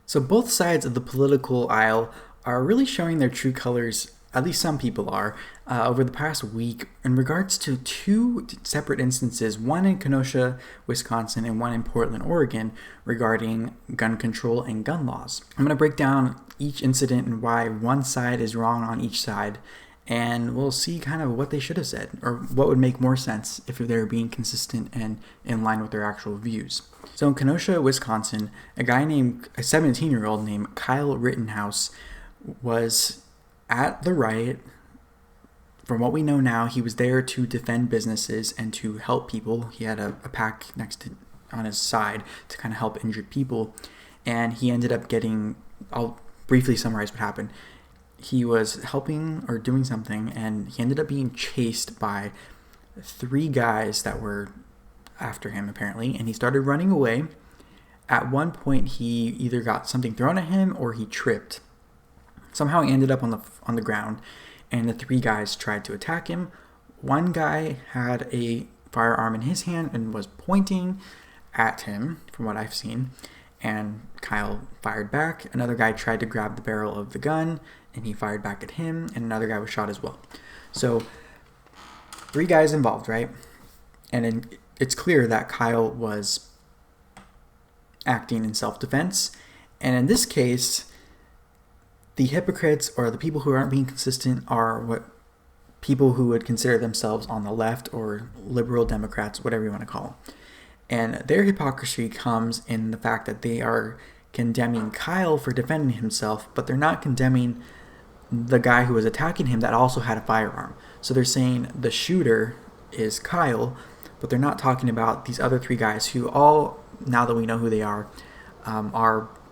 So both sides of the political aisle are really showing their true colors, at least some people are, over the past week in regards to two separate instances, one in Kenosha, Wisconsin, and one in Portland, Oregon, regarding gun control and gun laws. I'm going to break down each incident and why one side is wrong on each side, and we'll see kind of what they should have said, or what would make more sense if they were being consistent and in line with their actual views. So in Kenosha, Wisconsin, a 17-year-old named Kyle Rittenhouse was at the riot. From what we know now, he was there to defend businesses and to help people. He had a pack on his side to kind of help injured people, and he ended up getting, I'll briefly summarize what happened. He was helping or doing something, and he ended up being chased by three guys that were after him, apparently, and he started running away. At one point, he either got something thrown at him or he tripped. Somehow he ended up on the ground, and the three guys tried to attack him. One guy had a firearm in his hand and was pointing at him, from what I've seen, and Kyle fired back. Another guy tried to grab the barrel of the gun, and he fired back at him, and another guy was shot as well. So, three guys involved, right? And it's clear that Kyle was acting in self-defense. And in this case, the hypocrites, or the people who aren't being consistent, are what people who would consider themselves on the left, or liberal Democrats, whatever you want to call them. And their hypocrisy comes in the fact that they are condemning Kyle for defending himself, but they're not condemning the guy who was attacking him that also had a firearm. So they're saying the shooter is Kyle, but they're not talking about these other three guys who all, now that we know who they are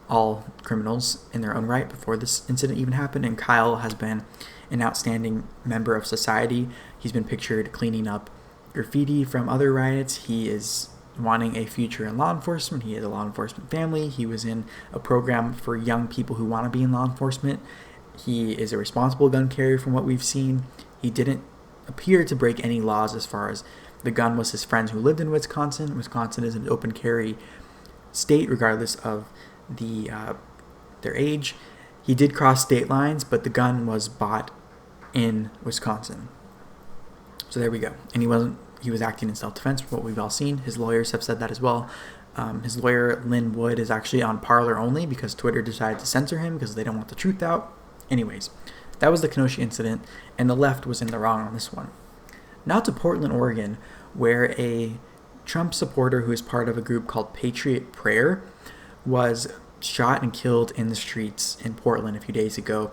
all criminals in their own right before this incident even happened. And Kyle has been an outstanding member of society. He's been pictured cleaning up graffiti from other riots. He is wanting a future in law enforcement. He has a law enforcement family. He was in a program for young people who want to be in law enforcement. He is a responsible gun carrier from what we've seen. He didn't appear to break any laws as far as the gun was his friends who lived in Wisconsin. Wisconsin is an open carry state regardless of their age. He did cross state lines, but the gun was bought in Wisconsin. So there we go. And he was acting in self-defense, from what we've all seen. His lawyers have said that as well. His lawyer, Lynn Wood, is actually on Parler only because Twitter decided to censor him because they don't want the truth out. Anyways, that was the Kenosha incident, and the left was in the wrong on this one. Now to Portland, Oregon, where a Trump supporter who is part of a group called Patriot Prayer was shot and killed in the streets in Portland a few days ago.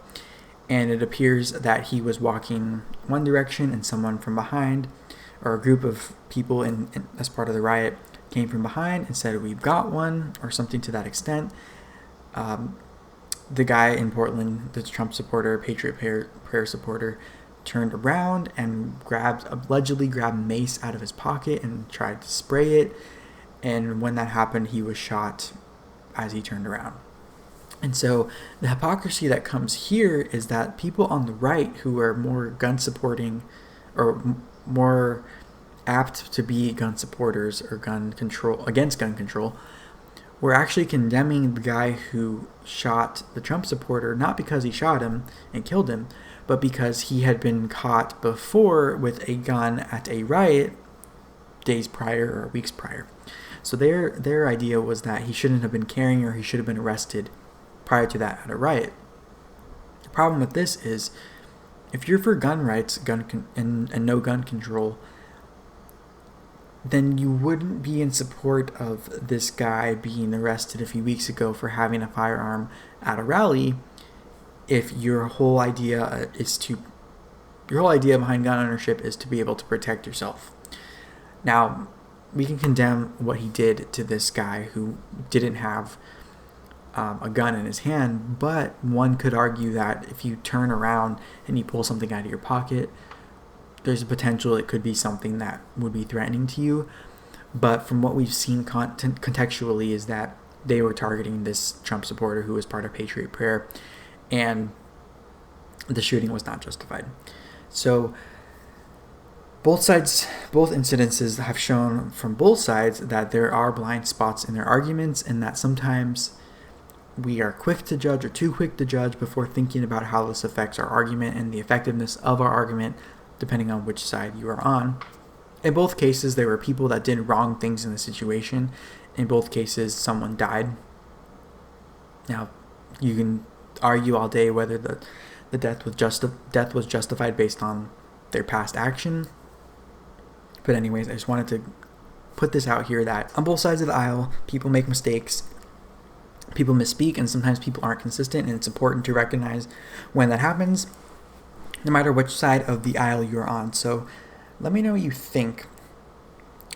And it appears that he was walking one direction and someone from behind, or a group of people as part of the riot, came from behind and said, "We've got one," or something to that extent. The guy in Portland, the Trump supporter, Patriot Prayer supporter, turned around and allegedly grabbed mace out of his pocket and tried to spray it. And when that happened, he was shot as he turned around. And so the hypocrisy that comes here is that people on the right who are more gun supporting, or more apt to be gun supporters or against gun control, we're actually condemning the guy who shot the Trump supporter, not because he shot him and killed him, but because he had been caught before with a gun at a riot days prior or weeks prior. So their idea was that he shouldn't have been carrying, or he should have been arrested prior to that at a riot. The problem with this is, if you're for gun rights and no gun control, then you wouldn't be in support of this guy being arrested a few weeks ago for having a firearm at a rally, if your whole idea behind gun ownership is to be able to protect yourself. Now, we can condemn what he did to this guy who didn't have a gun in his hand, but one could argue that if you turn around and you pull something out of your pocket, there's a potential it could be something that would be threatening to you. But from what we've seen contextually is that they were targeting this Trump supporter who was part of Patriot Prayer, and the shooting was not justified. So both incidences have shown from both sides that there are blind spots in their arguments, and that sometimes we are quick to judge or too quick to judge before thinking about how this affects our argument and the effectiveness of our argument, depending on which side you are on. In both cases, there were people that did wrong things in the situation. In both cases, someone died. Now, you can argue all day whether the death was justified based on their past action. But anyways, I just wanted to put this out here that on both sides of the aisle, people make mistakes, people misspeak, and sometimes people aren't consistent, and it's important to recognize when that happens, no matter which side of the aisle you're on. So let me know what you think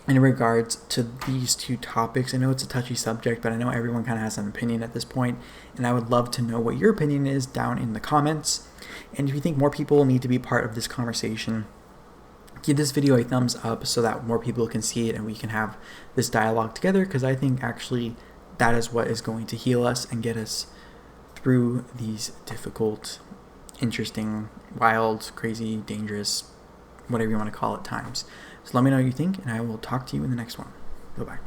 in regards to these two topics. I know it's a touchy subject, but I know everyone kind of has an opinion at this point, and I would love to know what your opinion is down in the comments. And if you think more people need to be part of this conversation, give this video a thumbs up so that more people can see it and we can have this dialogue together, because I think actually that is what is going to heal us and get us through these difficult, interesting, wild, crazy, dangerous, whatever you want to call it, times. So let me know what you think, and I will talk to you in the next one. Bye-bye.